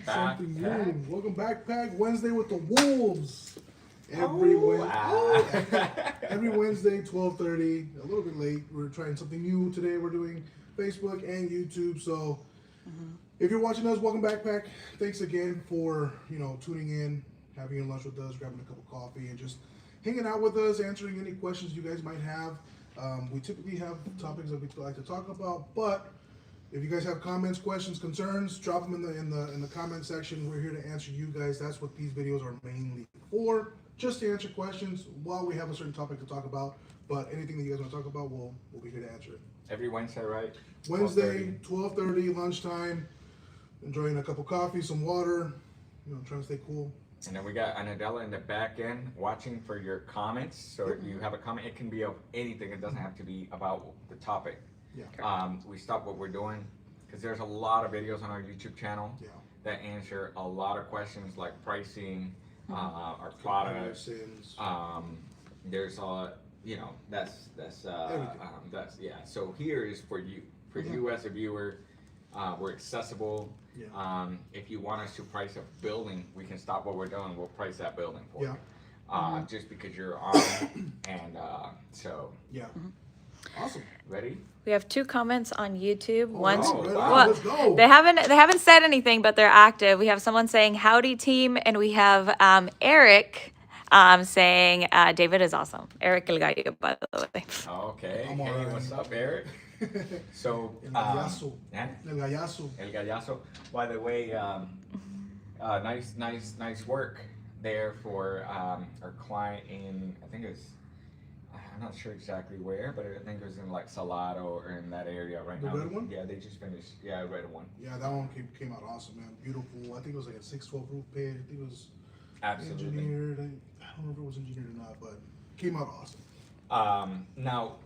something new. Backpack. Welcome Backpack Wednesday with the Wolves. Every Wednesday, 12:30. A little bit late. We're trying something new today. We're doing Facebook and YouTube. So if you're watching us, welcome Backpack. Thanks again for tuning in, having your lunch with us, grabbing a cup of coffee, and just hanging out with us, answering any questions you guys might have. We typically have topics that we like to talk about, but if you guys have comments, questions, concerns, drop them in the comment section. We're here to answer you guys. That's what these videos are mainly for, just to answer questions while we have a certain topic to talk about. But anything that you guys want to talk about, we'll be here to answer it. Every Wednesday, right? Wednesday, 12:30, lunchtime. Enjoying a cup of coffee, some water. Trying to stay cool. And then we got Anadela in the back end watching for your comments. So if you have a comment, it can be of anything. It doesn't have to be about the topic. Yeah. We stop what we're doing because there's a lot of videos on our YouTube channel that answer a lot of questions like pricing, our products. There's that's So here is for you, you as a viewer. We're accessible. Yeah. If you want us to price a building, we can stop what we're doing. We'll price that building for you. Just because you're on, and so. Yeah. Awesome. Ready? We have 2 comments on YouTube. Let's go. They haven't said anything, but they're active. We have someone saying "Howdy team," and we have Eric saying David is awesome. Eric El Gallo, by the way. Okay. I'm Hey, all right. what's up, Eric? So, El Gallazo. El Gallazo. El Gallazo. By the way, nice work there for our client in, I think it's, I'm not sure exactly where, but I think it was in like Salado or in that area right now. The red one? Yeah, they just finished. Yeah, red one. Yeah, that one came out awesome, man. Beautiful. I think it was like a 612 roof pit. I think it was Absolutely. engineered. I don't know if it was engineered or not, but came out awesome. Now,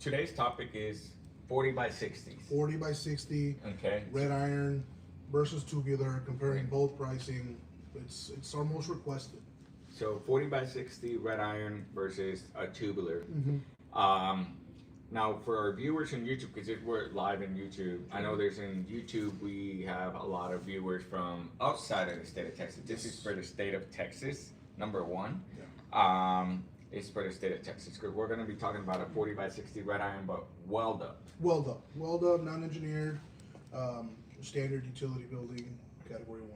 today's topic is 40 by 60s. 40 by 60. Okay. Red iron versus tubular. Comparing both pricing. It's our most requested. So 40 by 60 red iron versus a tubular. Now for our viewers in YouTube, because we're live in YouTube, I know there's in YouTube we have a lot of viewers from outside of the state of Texas. This is for the state of Texas, number one. It's for the state of Texas because we're going to be talking about a 40 by 60 red iron, but weld up. Weld up, non-engineered, standard utility building, category 1.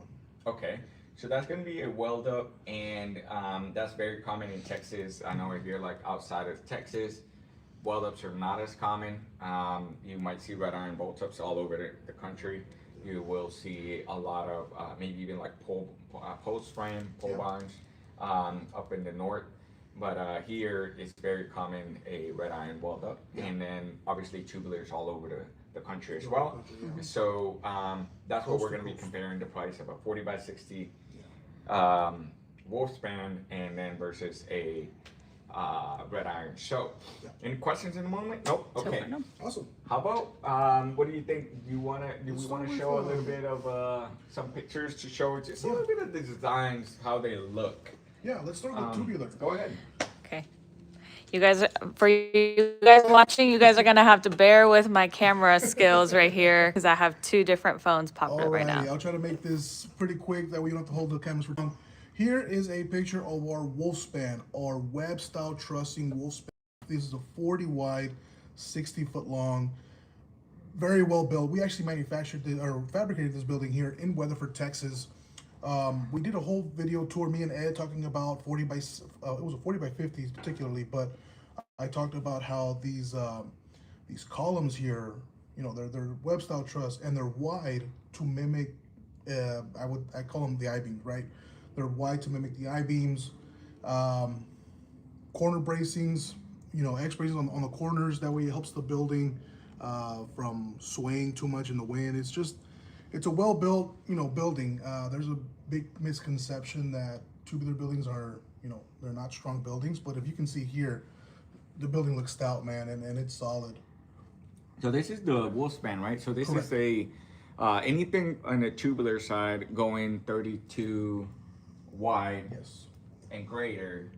Okay. So that's going to be a weld up, and that's very common in Texas. I know if you're like outside of Texas, weld ups are not as common. You might see red iron bolt ups all over the country. You will see a lot of maybe even like post frame, pole barns up in the north. But here it's very common a red iron weld up, and then obviously tubulars all over the country as well. So that's what we're going to be comparing the price of a 40 by 60 WolfSpan and then versus a red iron. So any questions in the moment? Nope. Okay. Awesome. How about what do you think? Do we want to show a little bit of some pictures to show just a little bit of the designs, how they look? Yeah, let's start with tubular. Go ahead. Okay. You guys, for you guys watching, you guys are gonna have to bear with my camera skills right here because I have 2 different phones popped up right now. I'll try to make this pretty quick that way you don't have to hold the cameras for long. Here is a picture of our WolfSpan, our web style trussing WolfSpan. This is a 40 wide, 60 foot long, very well built. We actually fabricated this building here in Weatherford, Texas. We did a whole video tour, me and Ed, talking about 40 by, it was a 40 by 50s particularly, but I talked about how these columns here, they're web style truss and they're wide to mimic, I call them the I-beams, right? They're wide to mimic the I-beams, corner bracings, X bracings on the corners. That way it helps the building from swaying too much in the wind. It's a well-built, building. There's a big misconception that tubular buildings are, they're not strong buildings. But if you can see here, the building looks stout, man, and it's solid. So this is the WolfSpan, right? So this is a anything on the tubular side going 32 wide and greater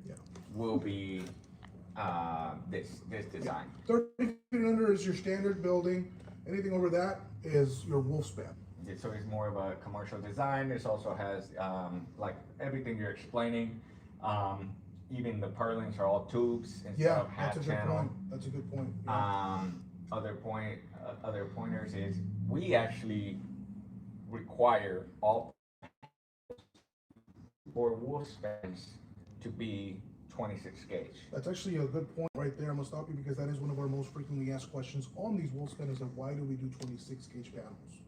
will be this design. 30 feet and under is your standard building. Anything over that is your WolfSpan. So it's more of a commercial design. This also has like everything you're explaining. Even the purlins are all tubes instead Yeah, of half that's a good channel. point. That's a good point. Yeah. Other pointers is we actually require all for wolf spans to be 26 gauge. That's actually a good point right there. I'm gonna stop you because that is one of our most frequently asked questions on these WolfSpan is that why do we do 26 gauge panels?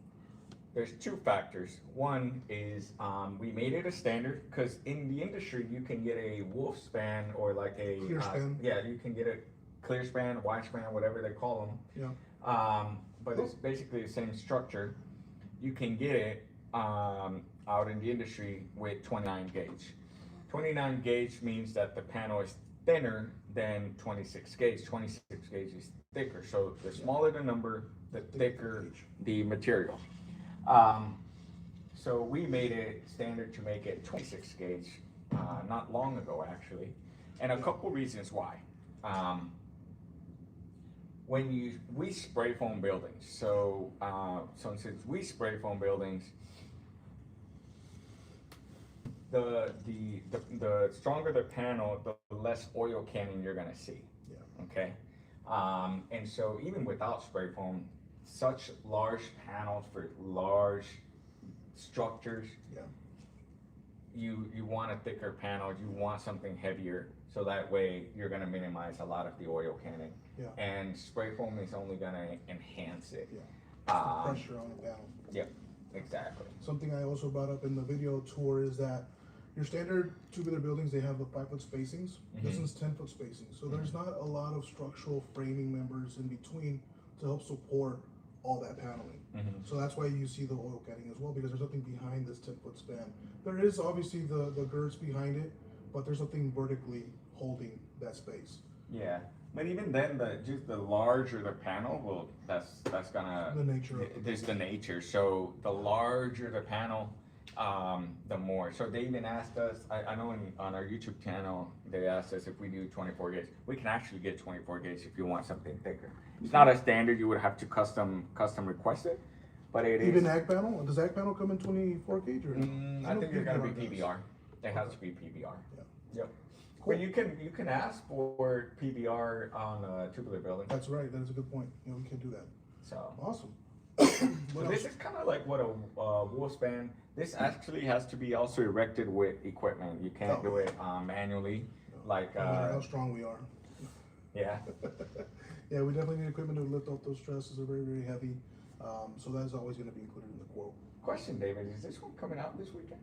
There's two factors. One is we made it a standard because in the industry you can get a wolf span or like a Clear span. Yeah, you can get a clear span, wide span, whatever they call them. Yeah. But it's basically the same structure. You can get it out in the industry with 29 gauge. 29 gauge means that the panel is thinner than 26 gauge. 26 gauge is thicker. So the smaller the number, the thicker the material. So we made it standard to make it 26 gauge not long ago actually, and a couple reasons why. When we spray foam buildings, so since we spray foam buildings, the stronger the panel, the less oil canning you're gonna see. Yeah. Okay, and so even without spray foam, such large panels for large structures, Yeah. you want a thicker panel, you want something heavier, so that way you're gonna minimize a lot of the oil canning. Yeah. And spray foam is only gonna enhance it. Yeah. The pressure on the panel. Yep, exactly. Something I also brought up in the video tour is that your standard tubular buildings, they have the 5-foot spacings. This is 10-foot spacing. So there's not a lot of structural framing members in between to help support all that paneling. So that's why you see the oil canning as well, because there's nothing behind this 10-foot span. There is obviously the girths behind it, but there's nothing vertically holding that space. Yeah, but even then, just the larger the panel, well, that's gonna The nature of it. It's the nature. So the larger the panel, the more. So they even asked us. I know on our YouTube channel they asked us if we do 24 gauge. We can actually get 24 gauge if you want something thicker. It's not a standard. You would have to custom request it, but it is. Even ag panel? Does ag panel come in 24 gauge or no? I think it's gotta be does. PBR. It has to be PBR. Yeah. Yep. But you can ask for PBR on a tubular building. That's right. That is a good point. You know, we can do that. So. Awesome. So this is kind of like what a wolf span. This actually has to be also erected with equipment. You can't do it manually. Like no matter how strong we are. Yeah. Yeah, we definitely need equipment to lift off those trusses. They're very, very heavy. So that is always going to be included in the quote. Question, David, is this one coming out this weekend?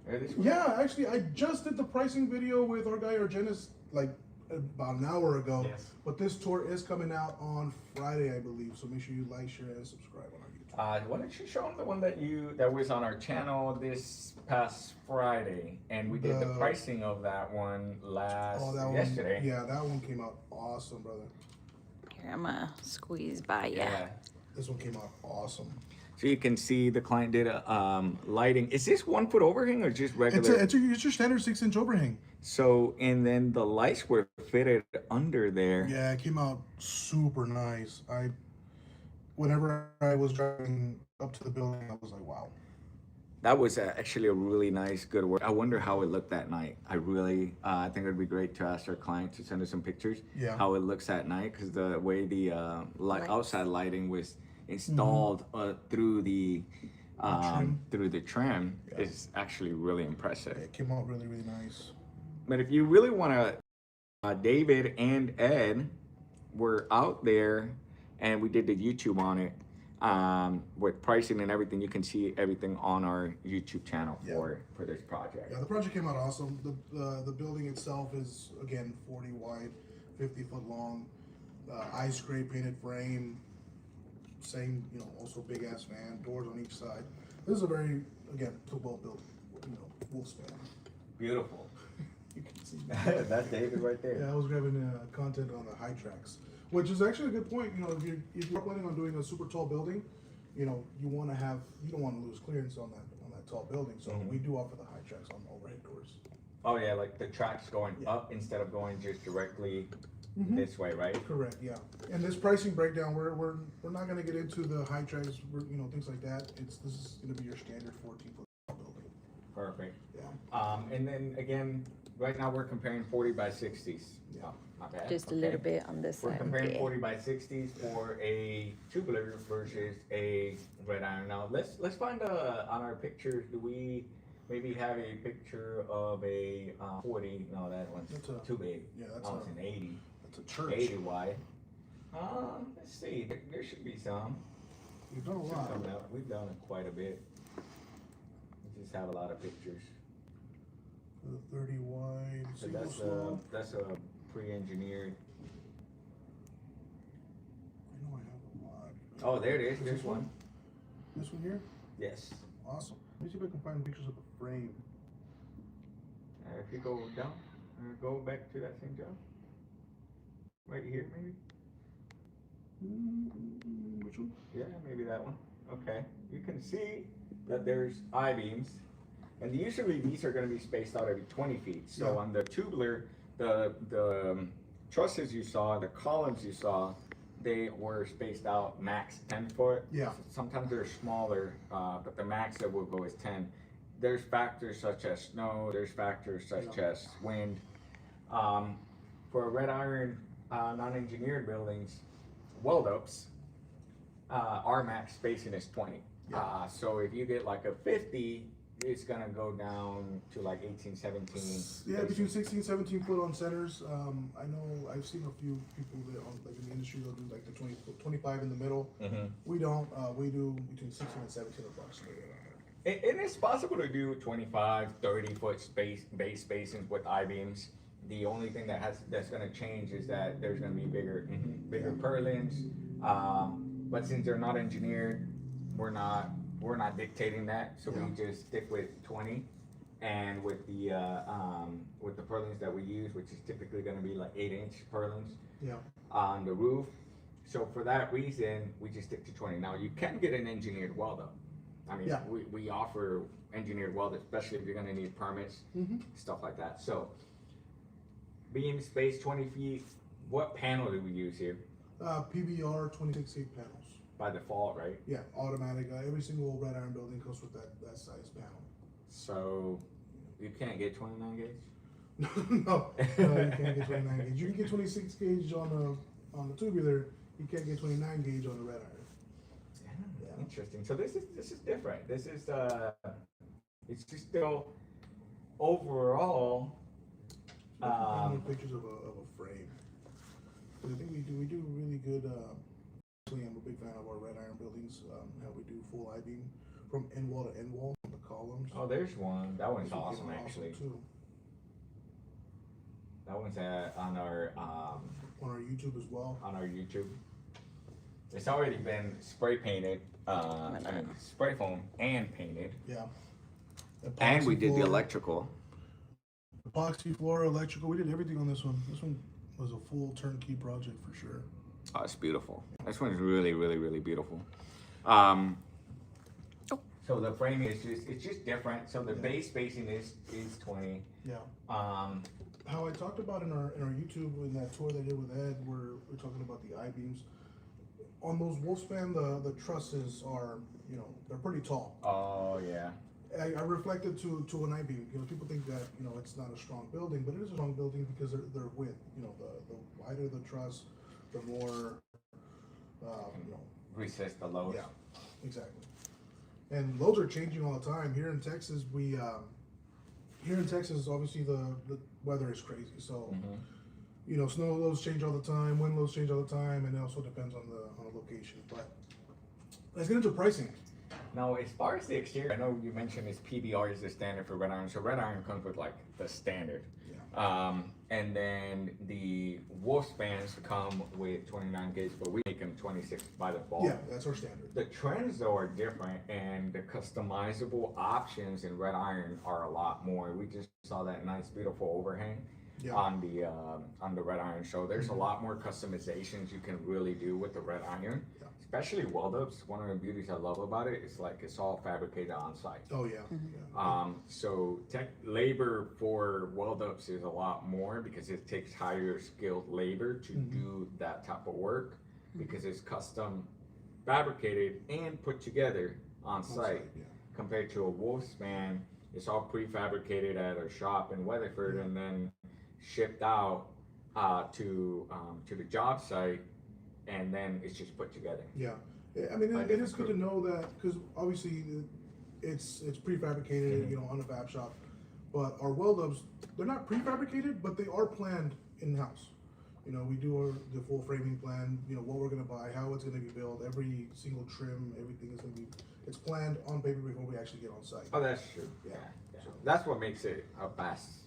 Or this weekend? Yeah, actually, I just did the pricing video with our guy Argenis like about an hour ago. Yes. But this tour is coming out on Friday, I believe. So make sure you like, share, and subscribe on our YouTube. Why don't you show them the one that was on our channel this past Friday, and we did the pricing of that one yesterday. One, yeah, that one came out awesome, brother. Here, I'm gonna squeeze by you. Yeah. This one came out awesome. So you can see the client did a lighting. Is this 1 foot overhang or just regular? It's your standard 6-inch overhang. So, and then the lights were fitted under there. Yeah, it came out super nice. Whenever I was driving up to the building, I was like, wow. That was actually a really nice, good work. I wonder how it looked that night. I really, I think it'd be great to ask our client to send us some pictures. Yeah. How it looks at night, because the way the outside lighting was installed through the trim is actually really impressive. It came out really, really nice. But if you really want to, David and Ed were out there, and we did the YouTube on it. With pricing and everything, you can see everything on our YouTube channel for this project. Yeah, the project came out awesome. The building itself is again 40 wide, 50 foot long, ice gray painted frame. Same, also big ass fan, doors on each side. This is a very well built, wolf span. Beautiful. You can see That's David right there. Yeah, I was grabbing content on the high tracks, which is actually a good point. If you're planning on doing a super tall building, you don't want to lose clearance on that tall building. So we do offer the high tracks on overhead doors. Oh yeah, like the tracks going up instead of going just directly this way, right? Correct, yeah. And this pricing breakdown, we're not gonna get into the high tracks, things like that. This is gonna be your standard 14-foot building. Perfect. Yeah. And then again, right now we're comparing 40 by 60s. Yeah. Oh, not bad. Just a Okay. little bit on this We're side. comparing Okay. 40 by 60s for a tubular versus a red iron. Now let's find on our pictures. Do we maybe have a picture of a 40? No, that one's too big. Yeah, that's That one's an 80. That's a church. 80 wide. Let's see. There should be some. You've done a lot. We've done quite a bit. We just have a lot of pictures. The 30 wide. So Single that's a pre-engineered. I know I have a lot. Oh, there it is. Is There's this one. This one here? Yes. Awesome. Let me see if I can find pictures of the frame. If you go down, go back to that same job. Right here, maybe. Which one? Yeah, maybe that one. Okay. You can see that there's I-beams, and usually these are going to be spaced out every 20 feet. So Yeah. on the tubular, the trusses you saw, the columns you saw, they were spaced out max 10 foot. Yeah. Sometimes they're smaller, but the max that will go is 10. There's factors such as snow, there's factors such as wind. For red iron non-engineered buildings, weld-ups, our max spacing is 20. Yeah. So if you get like a 50, it's gonna go down to like 18, 17. Yeah, between 16 17 foot on centers. I know I've seen a few people that like in the industry, they'll do like the 25 in the middle. Mm-hmm. We don't. We do between 16 and 17 approximately. And it's possible to do 25, 30 foot base spacings with I-beams. The only thing that's gonna change is that there's gonna be bigger purlins. But since they're not engineered, we're not dictating that. So we just stick with 20, and with the purlins that we use, which is typically gonna be like 8-inch purlins. Yeah. On the roof. So for that reason, we just stick to 20. Now you can get an engineered weld up. I mean, we offer engineered weld, especially if you're gonna need permits, stuff like that. So beam space 20 feet. What panel do we use here? PBR 26/8 panels. By default, right? Yeah, automatic. Every single red iron building comes with that size panel. So you can't get 29 gauge? No, you can't get 29 gauge. You can get 26 gauge on the tubular. You can't get 29 gauge on the red iron. Yeah. Interesting. So this is different. This is it's just still overall. Pictures of a frame. But I think we do really good. I'm a big fan of our red iron buildings. How we do full I-beam from end wall to end wall on the columns. Oh, there's one. That one's Those are awesome, actually. too. That one's on our On our YouTube as well. on our YouTube. It's already been spray painted, spray foam and painted. Yeah. And we Epoxy did the floor, electrical. epoxy floor, electrical. We did everything on this one. This one was a full turnkey project for sure. Oh, it's beautiful. This one's really, really, really beautiful. So the framing is just different. So the base spacing is 20. Yeah. How I talked about in our YouTube in that tour they did with Ed, we're talking about the I-beams. On those WolfSpan, the trusses are, they're pretty tall. Oh yeah. I reflected to an I-beam. People think that it's not a strong building, but it is a strong building because they're width. The wider the truss, the more resist the load. Yeah, exactly. And loads are changing all the time. Here in Texas, obviously the weather is crazy. So snow loads change all the time, wind loads change all the time, and it also depends on the location. But let's get into pricing. Now, as far as the exterior, I know you mentioned is PBR is the standard for red iron. So red iron comes with like the standard. Yeah. And then the WolfSpans come with 29 gauge, but we make them 26 by default. Yeah, that's our standard. The trends though are different, and the customizable options in red iron are a lot more. We just saw that nice, beautiful overhang. Yeah. on the red iron. So there's a lot more customizations you can really do with the red iron, Yeah. especially weld ups. One of the beauties I love about it is like it's all fabricated on site. Oh yeah. So tech labor for weld ups is a lot more because it takes higher skilled labor to do that type of work because it's custom fabricated and put together on site. Yeah. Compared to a WolfSpan, it's all prefabricated at a shop in Weatherford and then shipped out to the job site, and then it's just put together. Yeah. I mean, it is good to know that because obviously it's prefabricated, on the fab shop. But our weld ups, they're not prefabricated, but they are planned in house. We do the full framing plan. What we're gonna buy, how it's gonna be built, every single trim, everything is gonna be. It's planned on paper before we actually get on site. Oh, that's true. Yeah. So, That's what makes it a fast,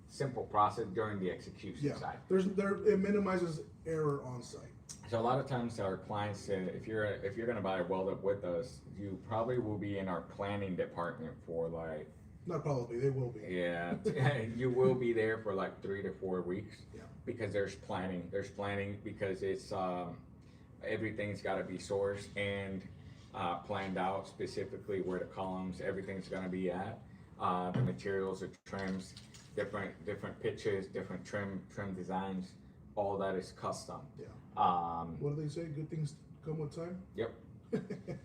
simple process during the execution side. It minimizes error on site. So a lot of times our clients say, if you're gonna buy a weld up with us, you probably will be in our planning department for like. Not probably, they will be. Yeah, you will be there for like 3 to 4 weeks. Yeah. Because there's planning. There's planning because it's everything's got to be sourced and planned out specifically where the columns, everything's gonna be at. The materials, the trims, different pitches, different trim designs. All that is custom. Yeah. Um, What do they say? Good things come with time. Yep.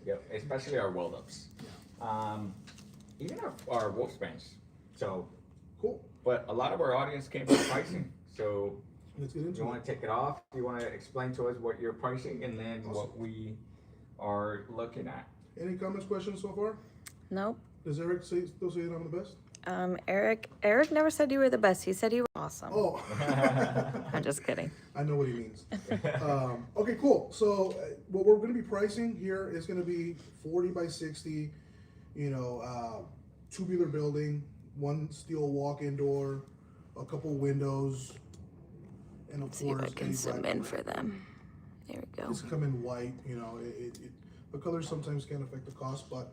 Yep. Especially our weld ups. Even our WolfSpans. So Cool. but a lot of our audience came from pricing. So Let's get into you it. want to take it off? You want to explain to us what you're pricing and then what we are looking at? Any comments, questions so far? Nope. Does Eric still say that I'm the best? Eric never said you were the best. He said you were awesome. Oh. I'm just kidding. I know what he means. Okay, cool. So what we're going to be pricing here is going to be 40 by 60, tubular building, one steel walk-in door, a couple windows, and of See if I course can zoom in for them. There we go. This come in white. The colors sometimes can affect the cost, but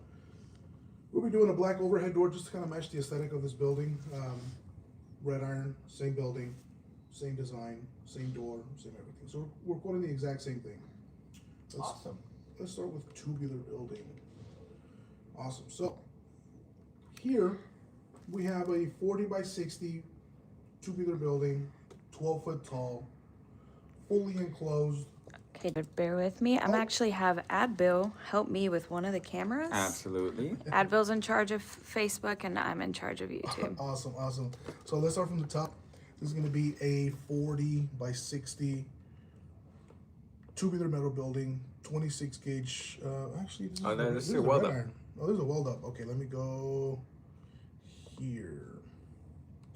we'll be doing a black overhead door just to kind of match the aesthetic of this building. Red iron, same building, same design, same door, same everything. So we're quoting the exact same thing. Awesome. Let's start with tubular building. Awesome. So here we have a 40 by 60 tubular building, 12 foot tall, fully enclosed. Okay, but bear with me. I'm actually have Adbil help me with one of the cameras. Absolutely. Adbil's in charge of Facebook and I'm in charge of YouTube. Awesome. So let's start from the top. This is going to be a 40 by 60 tubular metal building, 26 gauge. Actually, this is a weld up. iron. Oh, there's a weld up. Okay, let me go here.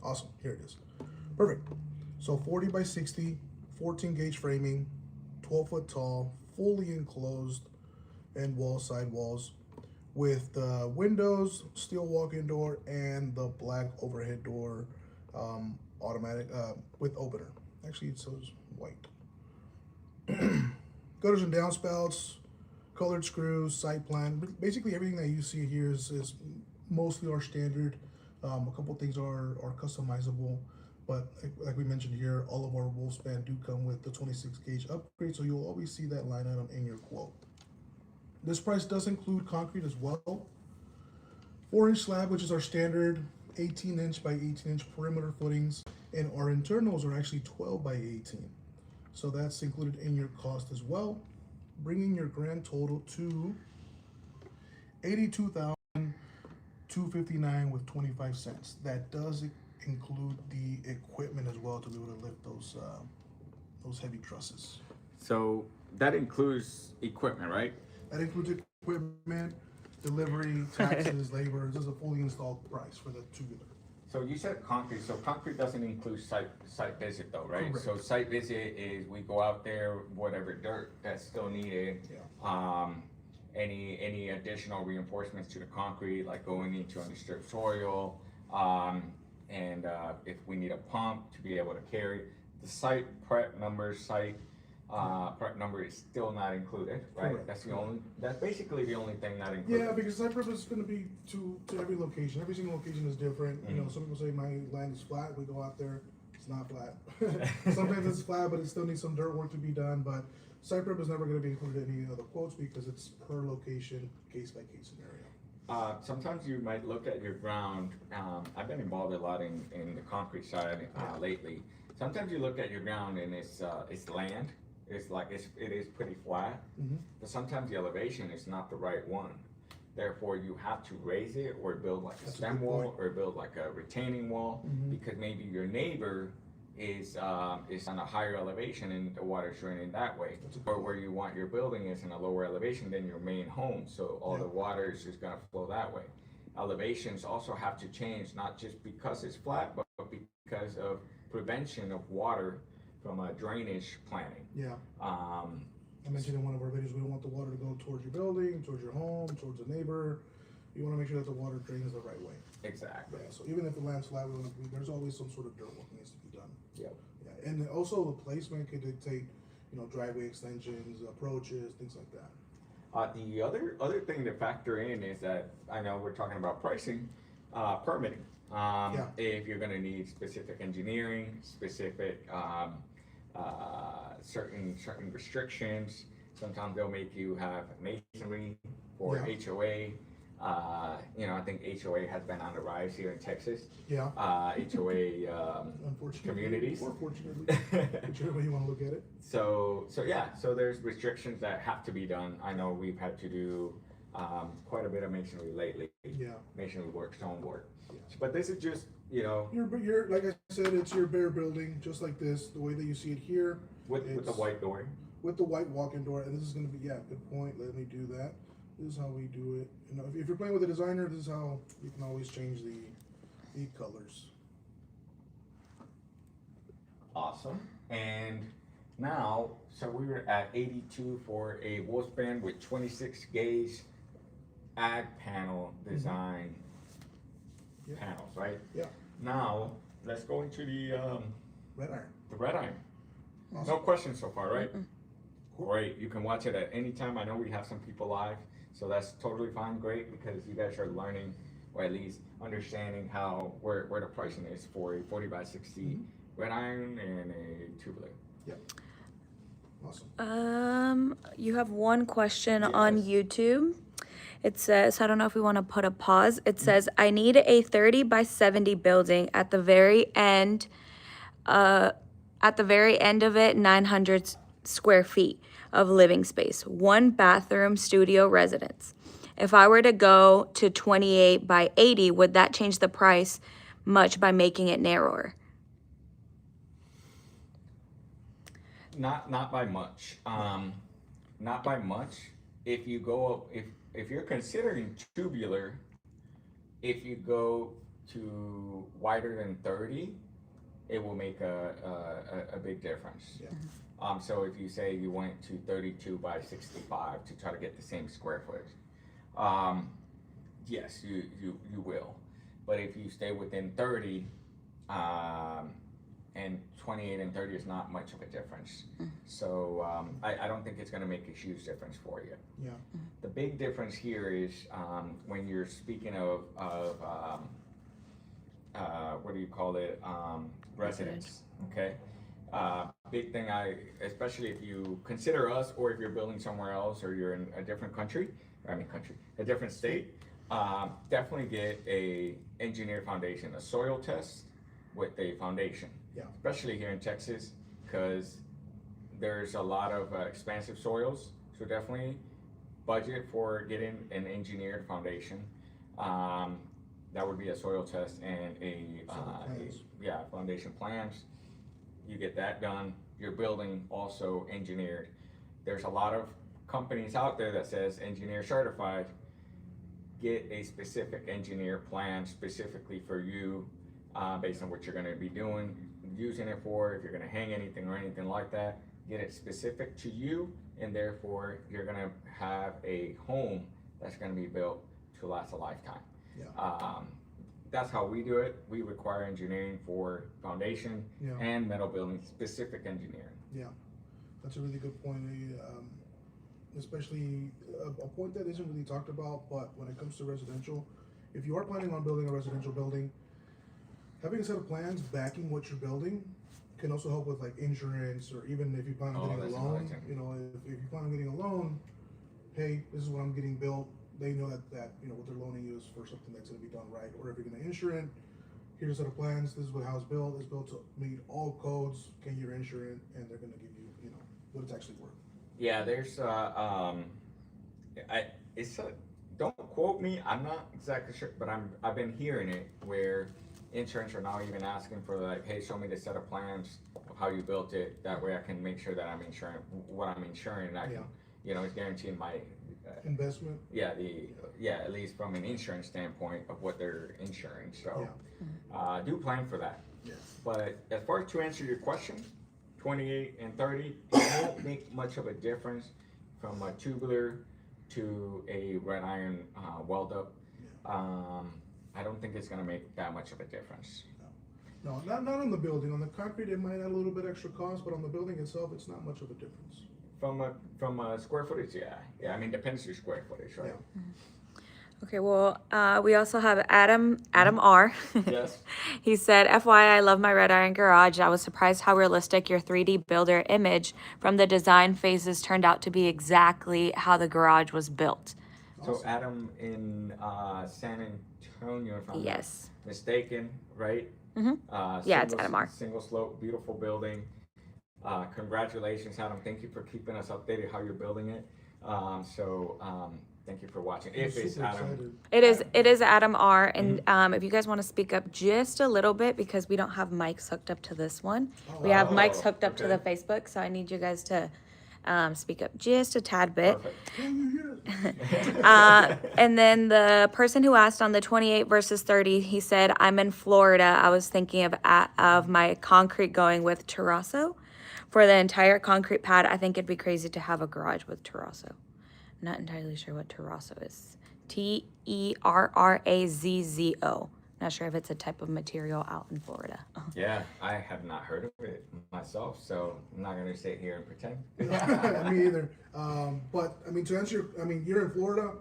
Awesome. Here it is. Perfect. So 40 by 60, 14 gauge framing, 12 foot tall, fully enclosed, and side walls with the windows, steel walk-in door, and the black overhead door, automatic with opener. Actually, it says white. Gutters and downspouts, colored screws, site plan. Basically, everything that you see here is mostly our standard. A couple things are customizable. But like we mentioned here, all of our WolfSpan do come with the 26 gauge upgrade, so you'll always see that line item in your quote. This price does include concrete as well. 4-inch slab, which is our standard 18-inch by 18-inch perimeter footings, and our internals are actually 12 by 18. So that's included in your cost as well, bringing your grand total to $82,259 with 25 cents. That does include the equipment as well to be able to lift those heavy trusses. So that includes equipment, right? That includes equipment, delivery, taxes, labor. This is a fully installed price for the tubular. So you said concrete. So concrete doesn't include site visit though, right? Correct. So site visit is we go out there, whatever dirt that's still needed. Yeah. Any additional reinforcements to the concrete, like going into undisturbed soil, and if we need a pump to be able to carry. The site prep number, prep number is still not included, right? Correct. That's basically the only thing not included. Yeah, because site prep is going to be to every location. Every single location is different. Some people say my land is flat. We go out there, it's not flat. Sometimes it's flat, but it still needs some dirt work to be done. But site prep is never going to be included in any other quotes because it's per location, case by case scenario. Sometimes you might look at your ground. I've been involved a lot in the concrete side lately. Sometimes you look at your ground and it's land. It is pretty flat, but sometimes the elevation is not the right one. Therefore, you have to raise it or build like a stem wall or build like a retaining wall because maybe your neighbor is on a higher elevation and the water's draining that way. Or where you want your building is in a lower elevation than your main home, so all the water is just gonna flow that way. Elevations also have to change, not just because it's flat, but because of prevention of water from a drainage planning. Yeah. I mentioned in one of our videos, we don't want the water to go towards your building, towards your home, towards a neighbor. You want to make sure that the water drains the right way. Exactly. Yeah, so even if the land's flat, there's always some sort of dirt work needs to be done. Yep. Yeah, and also the placement could dictate, driveway extensions, approaches, things like that. The other thing to factor in is that I know we're talking about pricing, permitting. If you're going to need specific engineering, specific certain restrictions. Sometimes they'll make you have masonry or HOA. I think HOA has been on the rise here in Texas. Yeah. HOA communities. Or fortunately, whichever way you want to look at it. So there's restrictions that have to be done. I know we've had to do quite a bit of masonry lately. Yeah. Masonry work, stone work. Yeah. But this is just, You're like I said, it's your bare building, just like this, the way that you see it here. With the white door. With the white walk-in door, and this is going to be, good point, let me do that. This is how we do it. If you're playing with a designer, this is how you can always change the colors. Awesome. And now, so we were at 82 for a WolfSpan with 26 gauge ag panel design panels, right? Yeah. Now, let's go into the red iron. The red iron. Awesome. No questions so far, right? Great. You can watch it at any time. I know we have some people live, so that's totally fine. Great, because you guys are learning, or at least understanding where the pricing is for a 40 by 60 red iron and a tubular. Yep. Awesome. You have one question on YouTube. It says, I don't know if we want to put a pause. It says, I need a 30 by 70 building at the very end. At the very end of it, 900 square feet of living space, 1 bathroom, studio, residence. If I were to go to 28 by 80, would that change the price much by making it narrower? Not by much. Not by much. If you go if you're considering tubular, if you go to wider than 30, it will make a big difference. Yeah. So if you say you went to 32 by 65 to try to get the same square footage, yes, you will. But if you stay within 30, and 28 and 30 is not much of a difference. So I don't think it's going to make a huge difference for you. Yeah. The big difference here is when you're speaking of what do you call it? Residence. Okay. Big thing, especially if you consider us, or if you're building somewhere else, or you're in a different a different state, definitely get a engineered foundation, a soil test with a foundation. Yeah. Especially here in Texas, because there's a lot of expansive soils, so definitely budget for getting an engineered foundation. That would be a soil test and foundation plans. You get that done. Your building also engineered. There's a lot of companies out there that says engineer certified. Get a specific engineer plan specifically for you, based on what you're going to be doing, using it for. If you're going to hang anything or anything like that, get it specific to you, and therefore you're going to have a home that's going to be built to last a lifetime. Yeah. That's how we do it. We require engineering for foundation and metal building, specific engineering. Yeah, that's a really good point. Especially a point that isn't really talked about, but when it comes to residential, if you are planning on building a residential building, having a set of plans backing what you're building can also help with like insurance, or even if you plan on getting a that's another loan. thing. You know, if you plan on getting a loan, hey, this is what I'm getting built. They know that you know what they're loaning you is for something that's going to be done right. Or if you're going to insure it, here's a set of plans. This is what how it's built. It's built to meet all codes. Can you insure it? And they're going to give you, you know, what it's actually worth. Yeah, there's don't quote me. I'm not exactly sure, but I've been hearing it where insurance are now even asking for like, hey, show me the set of plans of how you built it. That way I can make sure that I'm insuring what I'm insuring. And I can, you know, it's guaranteeing my Investment. at least from an insurance standpoint of what they're insuring. So do plan for that. Yeah. But as far as to answer your question, 28 and 30, it won't make much of a difference from a tubular to a red iron weld up. I don't think it's gonna make that much of a difference. No, not on the building. On the concrete, it might add a little bit extra cost, but on the building itself, it's not much of a difference. From a square footage, yeah. I mean, depends your square footage, right? Okay, well, we also have Adam R. Yes. He said, FYI, I love my red iron garage. I was surprised how realistic your 3D builder image from the design phases turned out to be exactly how the garage was built. So Adam in San Antonio, if I'm not Yes. mistaken, right? Yeah, it's Adam R. Single slope, beautiful building. Congratulations, Adam. Thank you for keeping us updated how you're building it. Thank you for watching. If it's Adam, It is Adam R. And if you guys want to speak up just a little bit, because we don't have mics hooked up to this one. We have mics hooked up to the Facebook, so I need you guys to speak up just a tad bit. And then the person who asked on the 28 versus 30, he said, I'm in Florida. I was thinking of my concrete going with terrazzo. For the entire concrete pad, I think it'd be crazy to have a garage with terrazzo. Not entirely sure what terrazzo is. Terrazzo. Not sure if it's a type of material out in Florida. Yeah, I have not heard of it myself, so I'm not gonna sit here and pretend. Me either. But I mean, to answer, you're in Florida.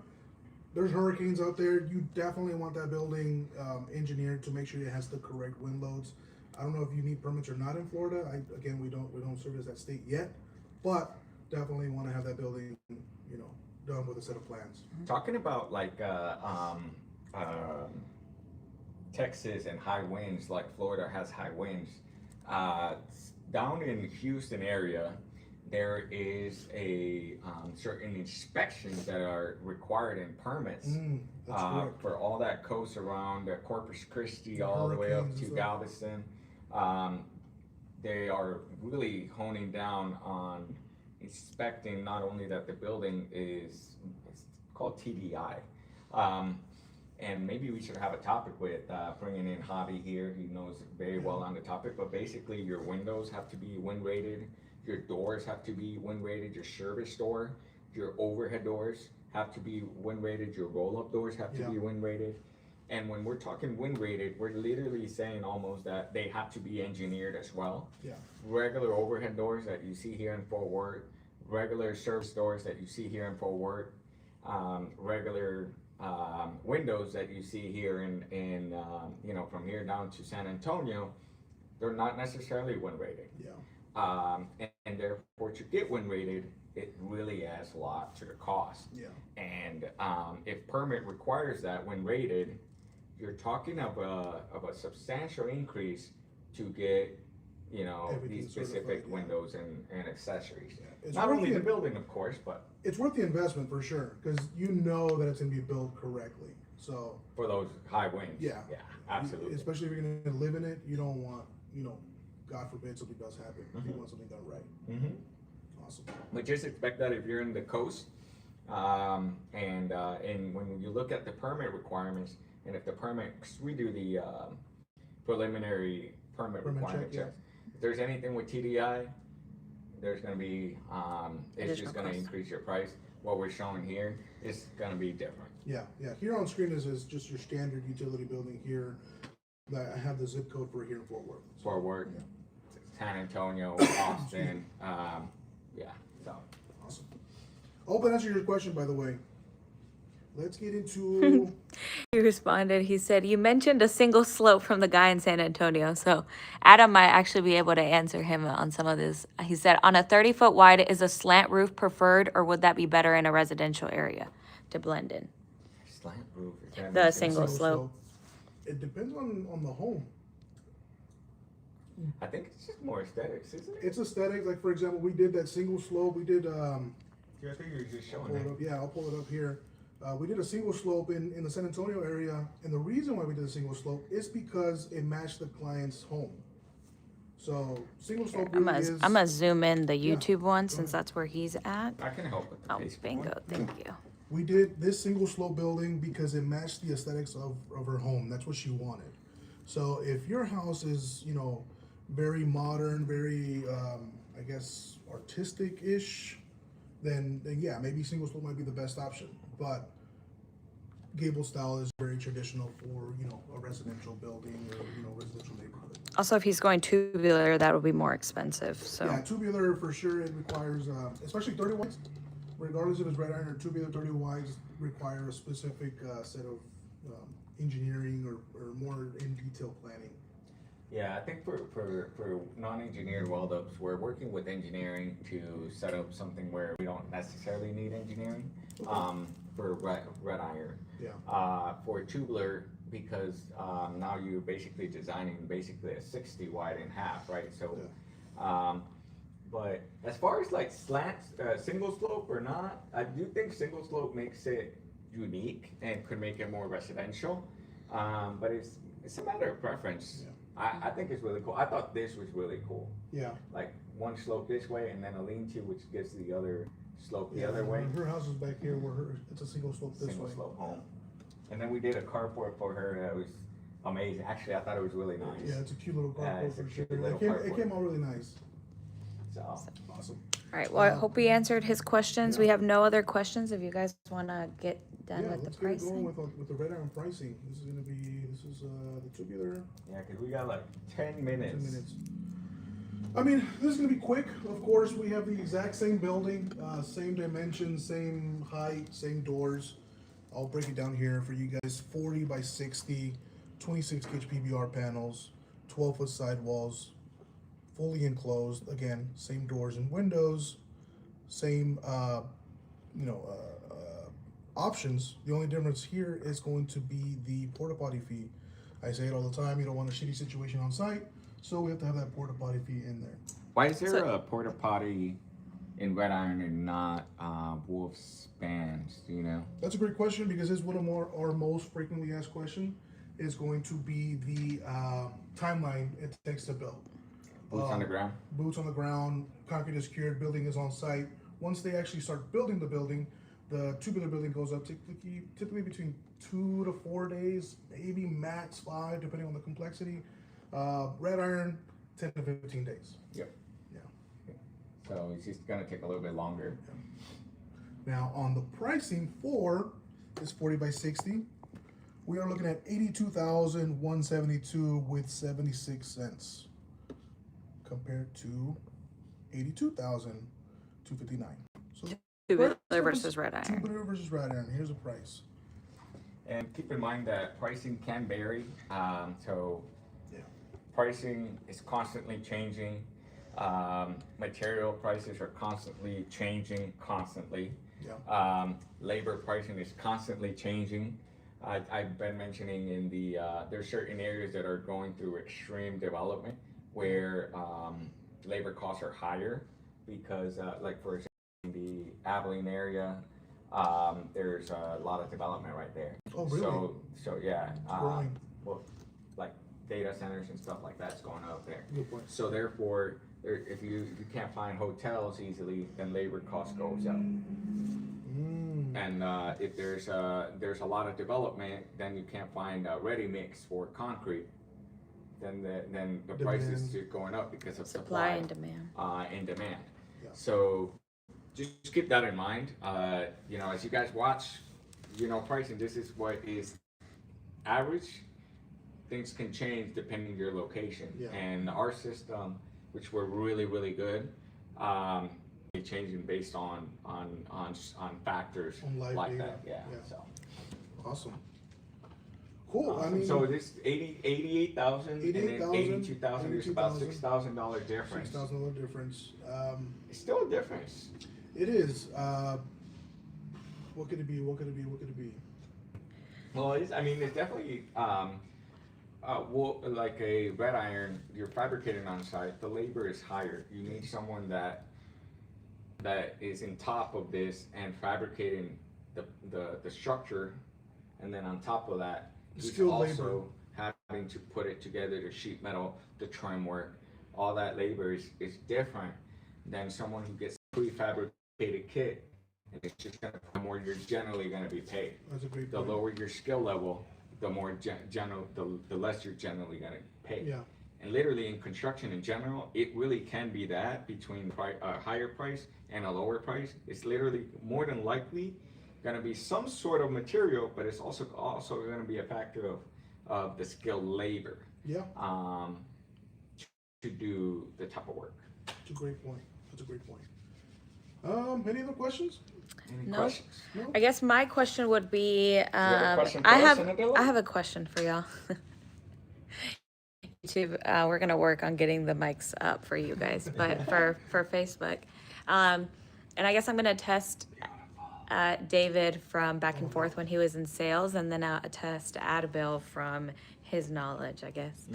There's hurricanes out there. You definitely want that building engineered to make sure it has the correct wind loads. I don't know if you need permits or not in Florida. We don't service that state yet, but definitely want to have that building, you know, done with a set of plans. Talking about like Texas and high winds, like Florida has high winds. Down in Houston area, there is a certain inspections that are required in permits for all that coast around Corpus Christi all the way up to Galveston. They are really honing down on inspecting not only that the building is, it's called TDI. And maybe we should have a topic with bringing in Javi here. He knows very well on the topic, but basically your windows have to be wind rated, your doors have to be wind rated, your service door, your overhead doors have to be wind rated, your roll-up doors have to be wind rated. And when we're talking wind rated, we're literally saying almost that they have to be engineered as well. Yeah. Regular overhead doors that you see here in Fort Worth, regular service doors that you see here in Fort Worth, regular windows that you see here in you know, from here down to San Antonio, they're not necessarily wind rated. Yeah. And therefore to get wind rated, it really adds a lot to the cost. Yeah. And if permit requires that when rated, you're talking of a substantial increase to get, you know, Everything these specific certified, windows and accessories. Yeah. Not only the building, of course, but it's worth the investment for sure, because you know that it's going to be built correctly. So for those high winds. Yeah. Yeah, absolutely. Especially if you're going to live in it, you don't want, you know, God forbid something does happen. You want something done right. Awesome. But just expect that if you're in the coast, and when you look at the permit requirements, and if the permit, 'cause we do the preliminary permit requirement check, checks. If there's anything with TDI, there's going to be it's just going to cost. increase your price. What we're showing here is going to be different. Yeah. Here on screen is just your standard utility building here. That I have the zip code for here in Fort Worth. Fort Worth, San Antonio, Austin, so. Awesome. I hope that answered your question, by the way. let's get into. He responded, he said, you mentioned a single slope from the guy in San Antonio. So Adam might actually be able to answer him on some of this. He said, on a 30-foot wide, is a slant roof preferred, or would that be better in a residential area to blend in? Slant roof. Is that The makes single sense? slope. It depends on the home. I think it's just more aesthetics, isn't it? It's aesthetic. Like for example, we did that single slope. We did. Yeah, I think you're just showing Pull it it. up. Yeah, I'll pull it up here. We did a single slope in the San Antonio area, and the reason why we did a single slope is because it matched the client's home. So single slope I'm really gonna, is. I'm gonna zoom in the Yeah, YouTube one go since ahead. that's where he's at. I can help with the Oh, basic bingo, one. thank you. We did this single slope building because it matched the aesthetics of her home. That's what she wanted. So if your house is, you know, very modern, very, I guess, artistic-ish, then yeah, maybe single slope might be the best option. But gable style is very traditional for, you know, a residential building or, you know, residential neighborhood. Also, if he's going tubular, that would be more expensive, so. Yeah, tubular for sure. It requires, especially 30 wides, regardless if it's red iron or tubular, 30 wides require a specific set of engineering or more in detail planning. Yeah, I think for non-engineered weld-ups, we're working with engineering to set up something where we don't necessarily need engineering. For red iron. Yeah. For tubular, because now you're basically designing basically a 60 wide in half, right? So, but as far as like slants, single slope or not, I do think single slope makes it unique and could make it more residential. But it's a matter of preference. Yeah. I think it's really cool. I thought this was really cool. Yeah. Like one slope this way and then a lean-to which gives the other slope the other way. Her house is back here where it's a single slope this Single way. slope home. And then we did a carport for her that was amazing. Actually, I thought it was really nice. Yeah, it's a cute little Yeah, carport it's a for cute sure. little It carport. came out really nice. So, Awesome. All right, well, I hope we answered his questions. We have no other questions if you guys wanna get done Yeah, with the let's get it going pricing. with the red iron pricing. This is the tubular. yeah, because we got like 10 minutes. 10 minutes. I mean, this is gonna be quick. Of course, we have the exact same building, same dimensions, same height, same doors. I'll break it down here for you guys. 40 by 60, 26 gauge PBR panels, 12-foot sidewalls, fully enclosed. Again, same doors and windows, same options. The only difference here is going to be the porta potty fee. I say it all the time. You don't want a shitty situation on site, so we have to have that porta potty fee in there. Why is there So- a porta potty in red iron and not WolfSpans? Do you know? That's a great question because it's one of our most frequently asked question is going to be the timeline it takes to build. Boots on the ground? Boots on the ground, concrete is cured, building is on site. Once they actually start building the building, the tubular building goes up typically between 2 to 4 days, maybe max 5, depending on the complexity. Red iron, 10 to 15 days. Yep. Yeah. So it's just gonna take a little bit longer. Now on the pricing for this 40 by 60, we are looking at $82,172 with 76 cents, compared to $82,259. So Tubular versus red iron. tubular versus red iron. Here's a price. And keep in mind that pricing can vary. So Yeah. pricing is constantly changing. Material prices are constantly changing, constantly. Yeah. Labor pricing is constantly changing. I've been mentioning in the, there's certain areas that are going through extreme development where labor costs are higher because, like for example, in the Abilene area, there's a lot of development right there. Oh, really? So yeah, growing. well, like data centers and stuff like that's going up there. Good point. So therefore, if you can't find hotels easily, then labor cost goes up. And if there's a lot of development, then you can't find ready mix for concrete. Then the price is Demand. just going up because of Supply and demand. and demand. Yeah. So just keep that in mind. You know, as you guys watch, you know, pricing. This is what is average. Things can change depending on your location. Yeah. And our system, which we're really good, changing based on factors On live like data. that. Yeah. Yeah. So Awesome. Cool. I Awesome. mean, So this 88,000 and then 82,000. There's about $6,000 difference. $6,000 difference. It's still a difference. It is. What could it be? What could it be? What could it be? Well, it's definitely like a red iron. You're fabricating on site. The labor is higher. You need someone that is in top of this and fabricating the structure, and then on top of that, he's Skilled also having to put it together, the sheet metal, the trim work. All that labor is different than someone who gets prefabricated kit, and it's just gonna the more you're generally gonna be paid. That's a great The point. lower your skill level, the more the less you're generally gonna pay. Yeah. And literally in construction in general, it really can be that between a higher price and a lower price. It's literally more than likely gonna be some sort of material, but it's also gonna be a factor of the skilled labor. Yeah. To do the type of work. That's a great point. That's a great point. Any other questions? Any No. questions? No? I guess my question would be, have a question for I us, have Annabella? I have a question for y'all. YouTube, we're gonna work on getting the mics up for you guys, but for Facebook, and I guess I'm gonna test David from back and forth when he was in sales, and then test Adbil from his knowledge, I guess.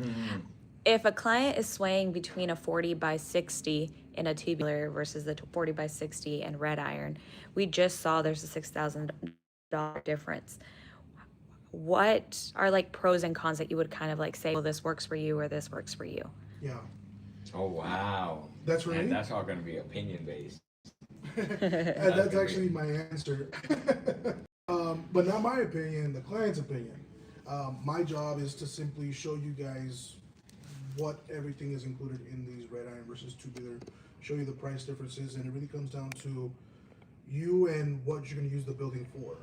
If a client is swaying between a 40 by 60 in a tubular versus the 40 by 60 in red iron, we just saw there's a $6,000 difference. What are like pros and cons that you would kind of like say, well, this works for you or this works for you? Yeah. Oh wow. That's right. And that's all gonna be opinion based. And that's actually my answer. But not my opinion, the client's opinion. My job is to simply show you guys what everything is included in these red iron versus tubular, show you the price differences, and it really comes down to you and what you're going to use the building for.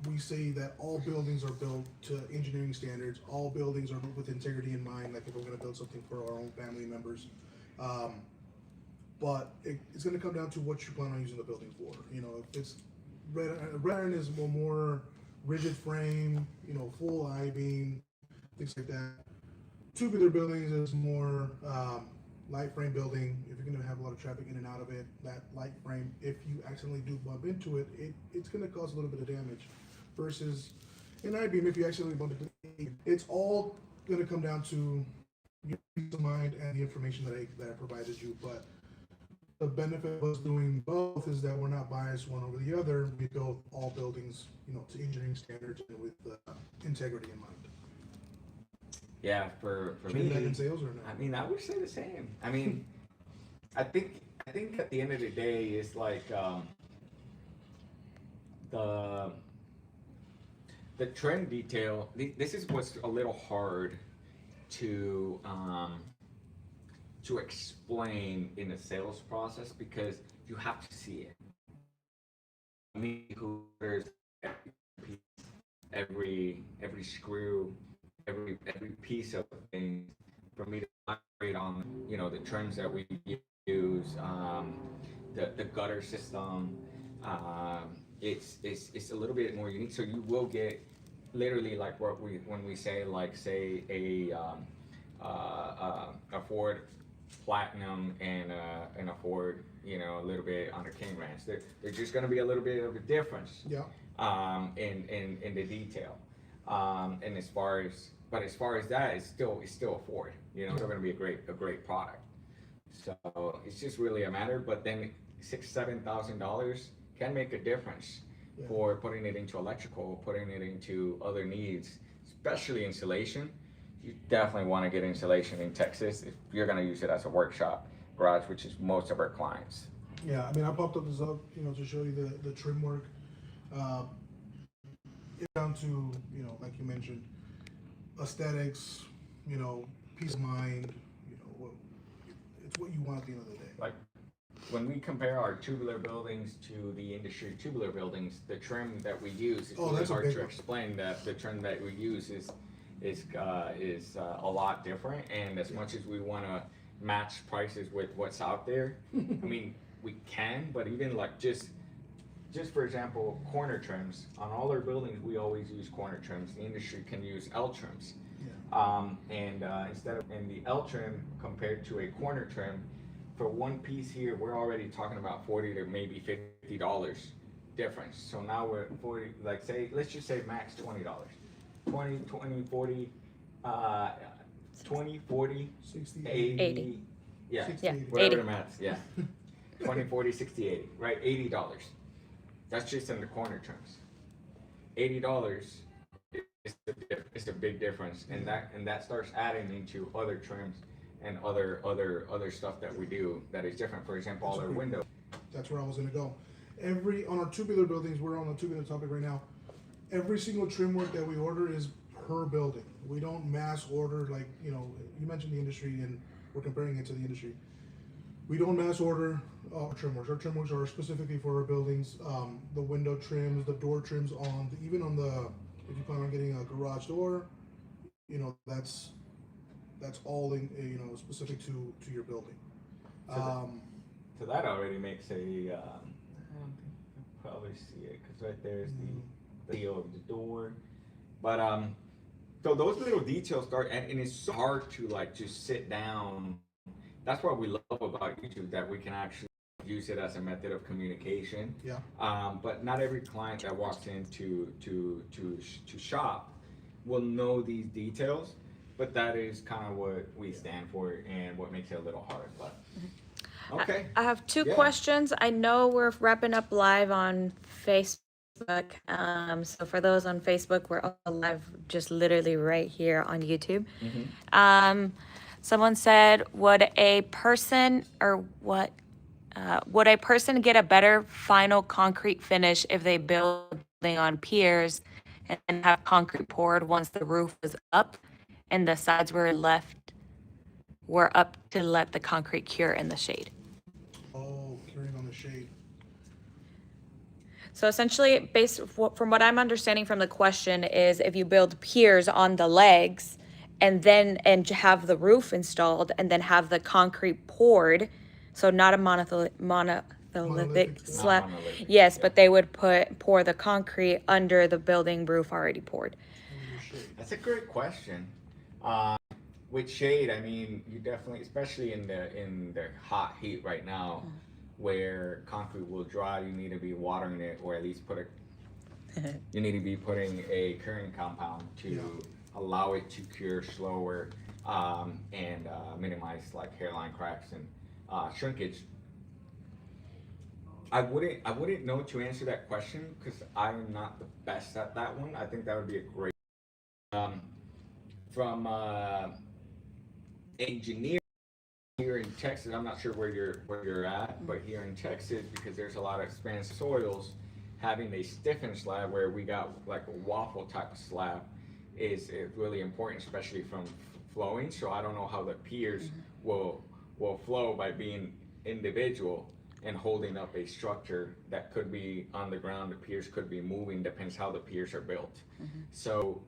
We say that all buildings are built to engineering standards. All buildings are built with integrity in mind, like if we're going to build something for our own family members. But it's going to come down to what you plan on using the building for. You know, if it's red iron is a more rigid frame, you know, full I-beam, things like that. Tubular buildings is more light frame building. If you're going to have a lot of traffic in and out of it, that light frame, if you accidentally do bump into it, it's going to cause a little bit of damage. Versus an I-beam, if you accidentally bump into it, it's all going to come down to your peace of mind and the information that I provided you. But the benefit of us doing both is that we're not biased one over the other. We build all buildings, you know, to engineering standards and with integrity in mind. Yeah, for Should me, we back in sales or not? I mean, I would say the same. I mean, I think at the end of the day, it's like the trim detail. This is what's a little hard to explain in the sales process because you have to see it. Me, who there's every screw, every piece of things for me to operate on, you know, the trims that we use, the gutter system. It's a little bit more unique. So you will get literally like when we say like say a Ford Platinum and a Ford, you know, a little bit on a King Ranch. They're just going to be a little bit of a difference. Yeah. In the detail. And as far as that, it's still a Ford. You know, it's still going to be a great product. So it's just really a matter. But then $6,000-7,000 can make a difference for putting it into electrical, putting it into other needs, especially insulation. You definitely want to get insulation in Texas if you're going to use it as a workshop garage, which is most of our clients. Yeah, I mean, I popped up this up, you know, to show you the trim work. It's down to, you know, like you mentioned, aesthetics, you know, peace of mind, you know, it's what you want at the end of the day. Like when we compare our tubular buildings to the industry tubular buildings, the trim that we use, it's really hard to explain that the trim that we use is a lot different. And as much as we want to match prices with what's out there, I mean, we can, but even like just just for example, corner trims. On all our buildings, we always use corner trims. The industry can use L trims. Instead of in the L trim compared to a corner trim, for one piece here, we're already talking about $40 to maybe $50 difference. So now we're at 40, like say, let's just say max $20. 20, 20, 40, 20, 40, 60, 80. Yeah, 60, Yeah, 80. whatever 80. the maths, yeah. 20, 40, 60, 80, right? $80. That's just in the corner trims. $80 is a big difference, and that starts adding into other trims and other stuff that we do that is different. For example, all our windows. That's where I was gonna go. On our tubular buildings, we're on the tubular topic right now. Every single trim work that we order is per building. We don't mass order like, you mentioned the industry and we're comparing it to the industry. We don't mass order trim works. Our trim works are specifically for our buildings. The window trims, the door trims even on the, if you plan on getting a garage door, that's all specific to your building. So that already makes a, I don't think you can probably see it, because right there is the deal of the door. But, so those little details start, and it's so hard to like just sit down. That's what we love about YouTube, that we can actually use it as a method of communication. Yeah. But not every client that walks into to shop will know these details, but that is kind of what we stand for and what makes it a little hard. But okay. I have two Yeah. questions. I know we're wrapping up live on Facebook. So for those on Facebook, we're live just literally right here on YouTube. Someone said, would a person get a better final concrete finish if they building on piers and have concrete poured once the roof was up and the sides were up to let the concrete cure in the shade? Oh, curing on the shade. So essentially, from what I'm understanding from the question is, if you build piers on the legs and have the roof installed and then have the concrete poured, so not a monolithic slab. Non-monolithic, Yes, yeah. but they would pour the concrete under the building roof already poured. That's a great question. With shade, I mean, you definitely, especially in the hot heat right now, where concrete will dry, you need to be watering it, or at least you need to be putting a curing compound to allow it to cure slower and minimize like hairline cracks and shrinkage. I wouldn't know to answer that question because I am not the best at that one. I think that would be a great from engineering here in Texas. I'm not sure where you're at, but here in Texas, because there's a lot of expansive soils, having a stiffened slab where we got like a waffle type of slab is really important, especially from flowing. So I don't know how the piers will flow by being individual and holding up a structure that could be on the ground. The piers could be moving, depends how the piers are built. So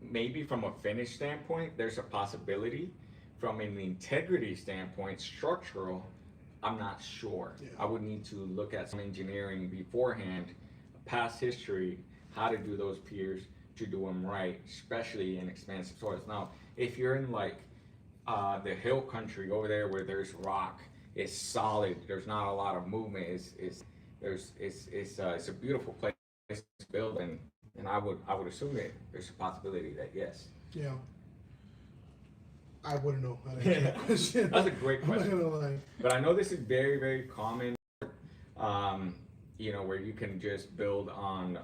maybe from a finish standpoint, there's a possibility. From an integrity standpoint, structural, I'm not sure. I would need to look at some engineering beforehand, past history, how to do those piers to do them right, especially in expansive soils. Now, if you're in like the hill country over there where there's rock, it's solid, there's not a lot of movement, it's a beautiful place to build, and I would assume that there's a possibility that yes. Yeah. I wouldn't know how to answer that question. That's a great I'm not question. gonna lie. But I know this is very, very common, where you can just build on,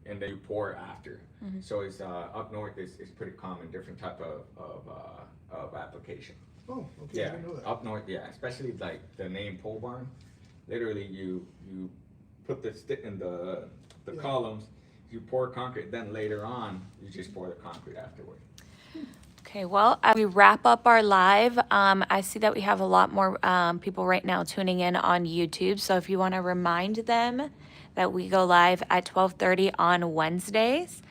and then you pour after. So it's up north is pretty common, different type of application. Oh, okay, I Yeah, didn't know that. up north, yeah, especially like the name pole barn. Literally, you put the stick in the Yeah. columns, you pour concrete, then later on you just pour the concrete afterward. Okay, well, as we wrap up our live, I see that we have a lot more people right now tuning in on YouTube. So if you want to remind them that we go live at 12:30 on Wednesdays.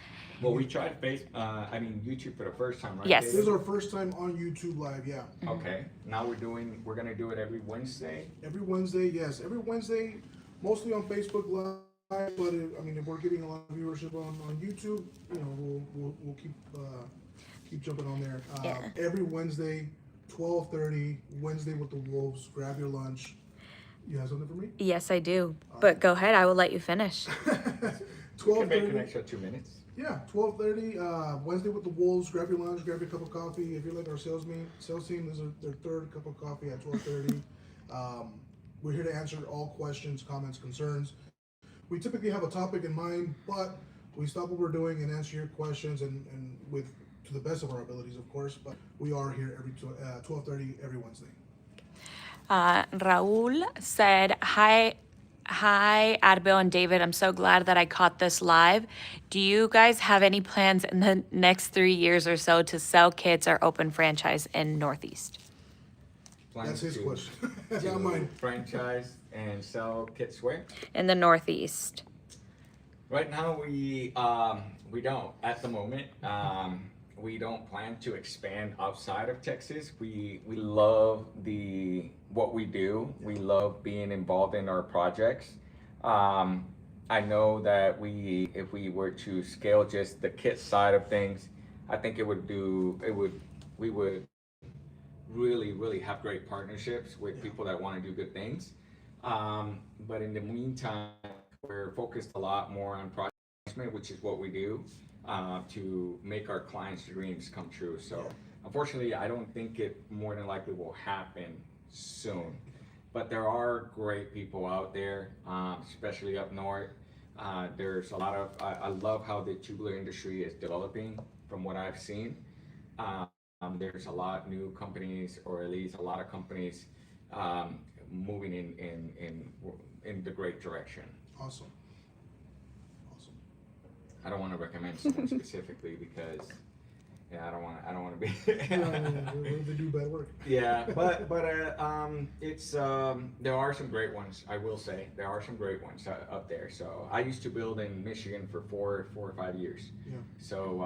Well, we tried YouTube for the first time, right? Yes. This is our first time on YouTube Live, yeah. Okay. Now we're gonna do it every Wednesday. Every Wednesday, yes. Every Wednesday mostly on Facebook Live. But if we're getting a lot of viewership on YouTube, we'll keep jumping on there. Yeah. Every Wednesday, 12:30, Wednesday with the Wolves. Grab your lunch. You have something for me? Yes, I do. But go ahead. I will let you finish. You can make 12:30. an extra 2 minutes. Yeah, 12:30. Wednesday with the Wolves. Grab your lunch. Grab your cup of coffee. If you're like our sales team, this is their third cup of coffee at 12:30. We're here to answer all questions, comments, concerns. We typically have a topic in mind, but we stop what we're doing and answer your questions and with to the best of our abilities, of course. But we are here every 12:30 every Wednesday. Raul said, Hi, Adbil and David. I'm so glad that I caught this live. Do you guys have any plans in the next 3 years or so to sell kits or open franchise in Northeast? That's his question. That's to not mine. franchise and sell kits where? In the Northeast. Right now, we don't at the moment. We don't plan to expand outside of Texas. We love what we do. We love being involved in our projects. I know that if we were to scale just the kit side of things, I think we would really have great partnerships with people that want to do good things. But in the meantime, we're focused a lot more on project management, which is what we do, to make our clients' dreams come true. So unfortunately, I don't think it more than likely will happen soon. But there are great people out there, especially up north. There's a lot of, I love how the tubular industry is developing from what I've seen. There's a lot new companies, or at least a lot of companies, moving in the great direction. Awesome. I don't want to recommend someone specifically because I don't want to be. They do bad work. Yeah, but it's there are some great ones. I will say there are some great ones up there. So I used to build in Michigan for four or 5 years. Yeah. So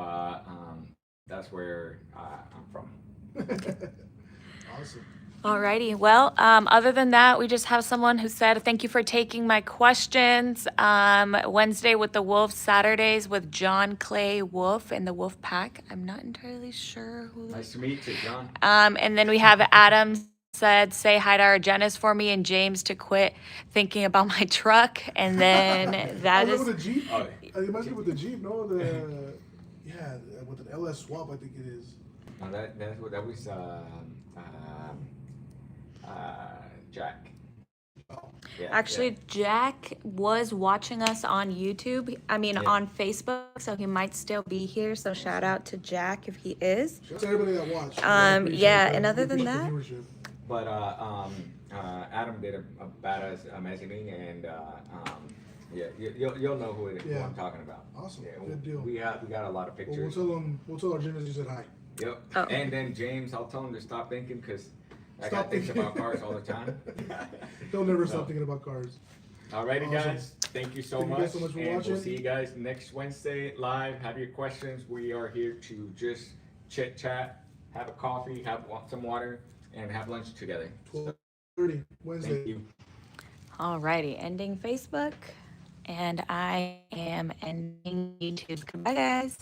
that's where I'm from. Awesome. Alrighty. Well, other than that, we just have someone who said, thank you for taking my questions. Wednesday with the Wolves, Saturdays with John Clay Wolf and the Wolf Pack. I'm not entirely sure who. Nice to meet you, John. And then we have Adam said, say hi to our Argenis for me, and James to quit thinking about my truck. And then that is. With the Jeep? Oh, It must be with the Jeep, no? With an LS swap, I think it is. No, that was Jack. Yeah, Actually, yeah. Jack was watching us on YouTube. On Facebook, so he might still be here. So shout out to Jack if he is. Shout out to everybody that watched. And other than that, But Adam did a badass mezzanine, and you'll know who I'm talking about. Awesome. Yeah, Good deal. We got a lot of pictures. We'll tell our Argenis you said hi. Yep. Oh. And then James, I'll tell him to stop thinking because I Stop got things thinking. about cars all the time. They'll never stop thinking about cars. Alrighty, Awesome. guys. Thank you so Thank you much. guys so much for and watching. We'll see you guys next Wednesday live. Have your questions. We are here to just chit chat, have a coffee, have some water, and have lunch together. 12:30 Wednesday. Thank you. alrighty, ending Facebook, and I am ending YouTube. Goodbye, guys.